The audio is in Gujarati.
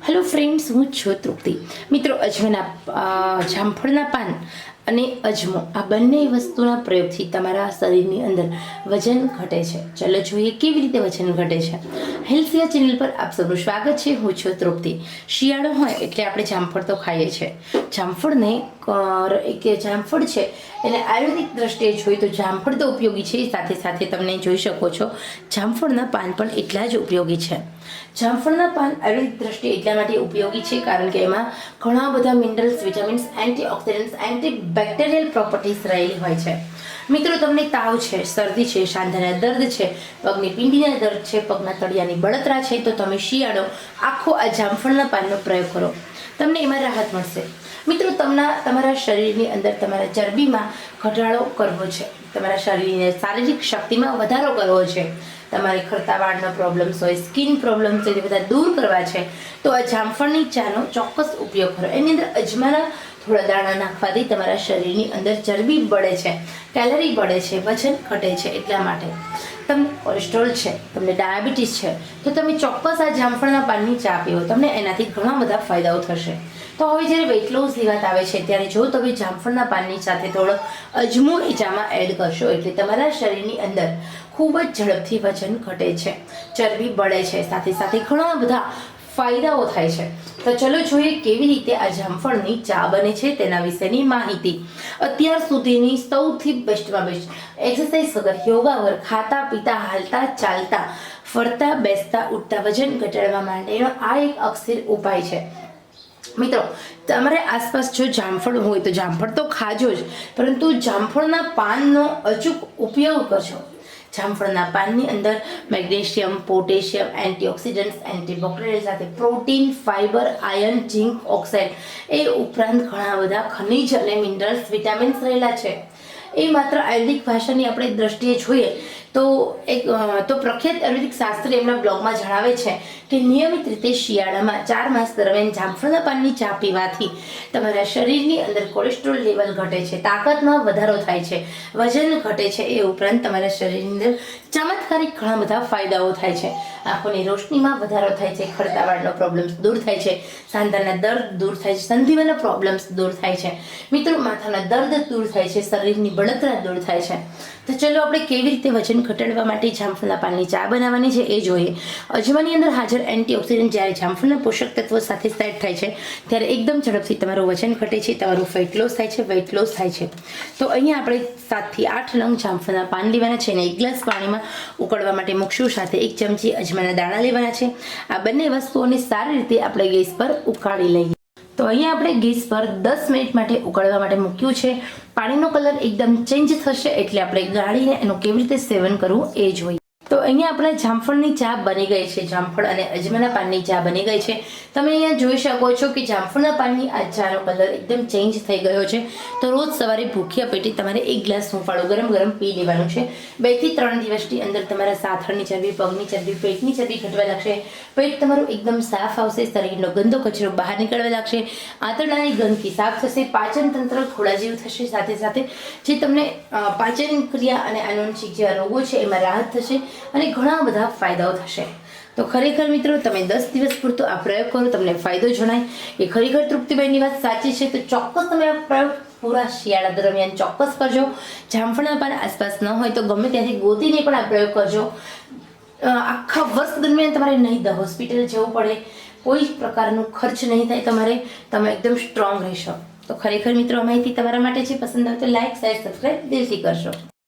હેલો ફ્રેન્ડ્સ, હું છું તૃપ્તિ. મિત્રો, જામફળના પાન અને અજમો આ બંને વસ્તુના પ્રયોગથી તમારા શરીરની અંદર વજન ઘટે છે. ચલો જોઈએ કેવી રીતે વજન ઘટે છે. હેલ્થિયા ચેનલ પર આપ સૌનું સ્વાગત છે. હું છું તૃપ્તિ. શિયાળો હોય એટલે આપણે જામફળ તો ખાઈએ છીએ. જામફળ છે એટલે આયુર્વેદિક દ્રષ્ટિએ જોઈએ તો જામફળ તો ઉપયોગી છે, સાથે સાથે તમને જોઈ શકો છો જામફળના પાન પણ એટલા જ ઉપયોગી છે. જામફળના પાન આયુર્વેદિક દ્રષ્ટિએ એટલા માટે ઉપયોગી છે કારણ કે એમાં ઘણા બધા minerals, vitamins, antioxidants, antibacterial properties રહેલી હોય છે. મિત્રો, તમને તાવ છે, શરદી છે, સાંધાના દર્દ છે, પગની પીંડીના દર્દ છે, પગના તળિયાની બળતરા છે, તો તમે શિયાળો આખો આ જામફળના પાનનો પ્રયોગ કરો, તમને એમાં રાહત મળશે. મિત્રો, તમારા શરીરની અંદર તમારા ચરબીમાં ઘટાડો કરવો છે, તમારા શરીરની શારીરિક શક્તિમાં વધારો કરવો છે, તમારે ખરતા વાળનો પ્રોબ્લેમ્સ હોય, સ્કિન પ્રોબ્લેમ્સ હોય, એ બધા દૂર કરવા છે, તો આ જામફળની ચાનો ચોક્કસ ઉપયોગ કરો. એની અંદર અજમાના થોડા દાણા નાખવાથી તમારા શરીરની અંદર ચરબી બળે છે, કેલરી બળે છે, વજન ઘટે છે. એટલા માટે તમને કોલેસ્ટ્રોલ છે, તમને ડાયાબિટીસ છે, તો તમે ચોક્કસ આ જામફળના પાનની ચા પીવો, તમને એનાથી ઘણા બધા ફાયદાઓ થશે. તો હવે જ્યારે વેઇટ લોસની વાત આવે છે ત્યારે જો તમે જામફળના પાનની સાથે થોડો અજમો એ ચામાં એડ કરશો એટલે તમારા શરીરની અંદર ખૂબ જ ઝડપથી વજન ઘટે છે, ચરબી બળે છે, સાથે સાથે ઘણા બધા ફાયદાઓ થાય છે. તો ચલો જોઈએ કેવી રીતે આ જામફળની ચા બને છે તેના વિશેની માહિતી. અત્યાર સુધીની સૌથી બેસ્ટમાં બેસ્ટ એક્સરસાઇઝ વગર, યોગા વગર, ખાતા પીતા, હાલતા ચાલતા, ફરતા બેસતા ઉઠતા વજન ઘટાડવા માટેનો આ એક અક્ષર ઉપાય છે. મિત્રો, તમારે આસપાસ જો જામફળ હોય તો જામફળ તો ખાજો જ, પરંતુ જામફળના પાનનો અચૂક ઉપયોગ કરજો. જામફળના પાનની અંદર મેગ્નેશિયમ, પોટેશિયમ, એન્ટીઓક્સિડન્ટ્સ, એન્ટીબેક્ટેરિયલ સાથે protein, fibre, iron, zinc oxide એ ઉપરાંત ઘણા બધા ખનિજ અને મિનરલ્સ, વિટામિન્સ રહેલા છે. એ માત્ર આયુર્વેદિક ભાષાની આપણે દ્રષ્ટિએ જોઈએ તો પ્રખ્યાત આયુર્વેદિક શાસ્ત્રી એમના બ્લોગમાં જણાવે છે કે નિયમિત રીતે શિયાળામાં 4 માસ દરમિયાન જામફળના પાનની ચા પીવાથી તમારા શરીરની અંદર કોલેસ્ટ્રોલ લેવલ ઘટે છે, તાકાતમાં વધારો થાય છે, વજન ઘટે છે. એ ઉપરાંત તમારા શરીરની અંદર ચમત્કારિક ઘણા બધા ફાયદાઓ થાય છે. આંખોની રોશનીમાં વધારો થાય છે, ખરતા વાળનો પ્રોબ્લેમ્સ દૂર થાય છે, સાંધાના દર્દ દૂર થાય છે, સંધિવાના પ્રોબ્લેમ્સ દૂર થાય છે. મિત્રો, માથાના દર્દ દૂર થાય છે, શરીરની બળતરા દૂર થાય છે. તો ચલો આપણે કેવી રીતે વજન ઘટાડવા માટે જામફળના પાનની ચા બનાવવાની છે એ જોઈએ. અજમાની અંદર હાજર એન્ટીઓક્સિડન્ટ જ્યારે જામફળના પોષક તત્વો સાથે સેટ થાય છે ત્યારે એકદમ ઝડપથી તમારું વજન ઘટે છે, તમારું ફેટ લોસ થાય છે, વેઇટ લોસ થાય છે. તો અહીંયા આપણે 7 થી 8 નંગ જામફળના પાન લેવાના છે અને 1 ગ્લાસ પાણીમાં ઉકળવા માટે મૂકશું. સાથે 1 ચમચી અજમાના દાણા લેવાના છે. આ બંને વસ્તુઓને સારી રીતે આપણે ગેસ પર ઉકાળી લઈએ. તો અહીંયા આપણે ગેસ પર 10 મિનિટ માટે ઉકળવા માટે મૂક્યું છે. પાણીનો કલર એકદમ ચેન્જ થશે એટલે આપણે ગાળીને એનું કેવી રીતે સેવન કરવું એ જોઈએ. તો અહીંયા આપણે જામફળની ચા બની ગઈ છે. જામફળ અને અજમાના પાનની ચા બની ગઈ છે. તમે અહીંયા જોઈ શકો છો કે જામફળના પાનની આ ચાનો કલર એકદમ ચેન્જ થઈ ગયો છે. તો રોજ સવારે ભૂખ્યા પેટે તમારે 1 ગ્લાસ હુંફાળું ગરમ ગરમ પી લેવાનું છે. 2 થી 3 દિવસની અંદર તમારા સાથળની ચરબી, પગની ચરબી, પેટની ચરબી ઘટવા લાગશે. પેટ તમારું એકદમ સાફ આવશે, શરીરનો ગંદો કચરો બહાર નીકળવા લાગશે, આંતરડાની ગંદકી સાફ થશે, પાચન તંત્ર ઘોડા જેવું થશે, સાથે સાથે જે તમને પાચન ક્રિયા અને આનુવંશિક જેવા રોગો છે એમાં રાહત થશે અને ઘણા બધા ફાયદાઓ થશે. તો ખરેખર મિત્રો, તમે 10 દિવસ પૂરતો આ પ્રયોગ કરો, તમને ફાયદો જણાય એ ખરેખર તૃપ્તિભાઈની વાત સાચી છે. તો ચોક્કસ તમે આ પ્રયોગ પૂરા શિયાળા દરમિયાન ચોક્કસ કરજો. જામફળના પાન આસપાસ ન હોય તો ગમે ત્યાંથી ગોતીને પણ આ પ્રયોગ કરજો. આખા વર્ષ દરમિયાન તમારે નહીં હોસ્પિટલ જવું પડે, કોઈ પ્રકારનું ખર્ચ નહીં થાય, તમે એકદમ સ્ટ્રોંગ રહેશો. તો ખરેખર મિત્રો, આ માહિતી તમારા માટે છે. પસંદ આવે તો લાઈક, શેર, સબસ્ક્રાઈબ દિલથી કરશો.